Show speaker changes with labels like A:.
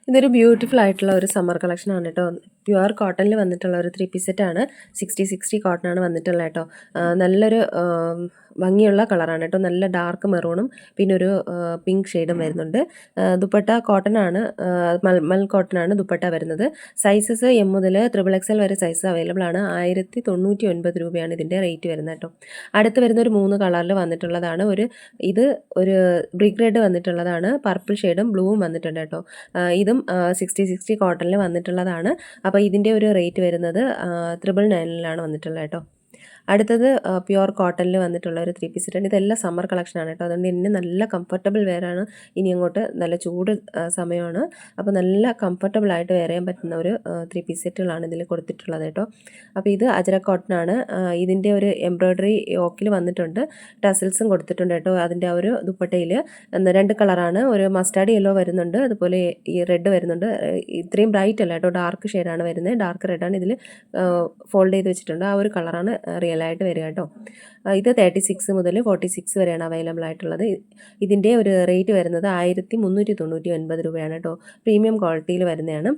A: ഇതൊരു ബ്യൂട്ടിഫുൾ ആയിട്ടുള്ള ഒരു സമ്മർ കളക്ഷൻ ആണ് കേട്ടോ. പ്യുവർ കോട്ടണിൽ വന്നിട്ടുള്ള ഒരു 3 പീസ് സെറ്റാണ്. 60 കോട്ടൺ ആണ് വന്നിട്ടുള്ളത് കേട്ടോ. നല്ലൊരു ഭംഗിയുള്ള കളറാണ് കേട്ടോ. നല്ല ഡാർക്ക് മെറൂണും പിന്നെ ഒരു പിങ്ക് ഷെയ്ഡും വരുന്നുണ്ട്. ദുപ്പട്ട കോട്ടൺ ആണ്, മൽ കോട്ടൺ ആണ് ദുപ്പട്ട വരുന്നത്. സൈസസ് എം മുതൽ XXL വരെ സൈസ് അവൈലബിൾ ആണ്. 1099 രൂപയാണ് ഇതിൻ്റെ റേറ്റ് വരുന്നത് കേട്ടോ. അടുത്ത് വരുന്ന ഒരു 3 കളറിൽ വന്നിട്ടുള്ളതാണ്. ഇത് ഒരു ബ്രിക്ക് റെഡ് വന്നിട്ടുള്ളതാണ്, പർപ്പിൾ ഷെയ്ഡും ബ്ലൂവും വന്നിട്ടുണ്ട് കേട്ടോ. ഇതും 60 കോട്ടണിൽ വന്നിട്ടുള്ളതാണ്. അപ്പോൾ ഇതിൻ്റെ ഒരു റേറ്റ് വരുന്നത് 999 വന്നിട്ടുള്ളത് കേട്ടോ. അടുത്തത് പ്യുവർ കോട്ടണിൽ വന്നിട്ടുള്ള ഒരു 3 പീസ് സെറ്റാണ്. ഇതെല്ലാം സമ്മർ കളക്ഷനാണ് കേട്ടോ. അതുകൊണ്ട് തന്നെ നല്ല കംഫർട്ടബിൾ വെയറാണ്. ഇനി അങ്ങോട്ട് നല്ല ചൂട് സമയമാണ്. അപ്പോൾ നല്ല കംഫർട്ടബിൾ ആയിട്ട് വെയർ ചെയ്യാൻ പറ്റുന്ന ഒരു 3 പീസ് സെറ്റുകളാണ് ഇതിൽ കൊടുത്തിട്ടുള്ളത് കേട്ടോ. അപ്പോൾ ഇത് അജ്രക് കോട്ടൺ ആണ്. ഇതിൻ്റെ ഒരു എംബ്രോയ്ഡറി യോക്കിൽ വന്നിട്ടുണ്ട്, ടസൽസും കൊടുത്തിട്ടുണ്ട് കേട്ടോ. അതിൻ്റെ ആ ഒരു ദുപ്പട്ടയിൽ 2 കളറാണ്. ഒരു മസ്റ്റാർഡ് യെല്ലോ വരുന്നുണ്ട്, അതുപോലെ ഈ റെഡ് വരുന്നുണ്ട്. ഇത്രയും ബ്രൈറ്റ് അല്ല കേട്ടോ, ഡാർക്ക് ഷെയ്ഡാണ് വരുന്നത്. ഡാർക്ക് റെഡാണ് ഇതിൽ ഫോൾഡ് ചെയ്ത് വെച്ചിട്ടുണ്ട്. ആ ഒരു കളറാണ് റിയലായിട്ട് വരിക കേട്ടോ. ഇത് 36 മുതൽ 46 വരെയാണ് അവൈലബിൾ ആയിട്ടുള്ളത്. ഇതിൻ്റെ ഒരു റേറ്റ് വരുന്നത് 1399 രൂപയാണ് കേട്ടോ. പ്രീമിയം ക്വാളിറ്റിയിൽ വരുന്നതാണ്.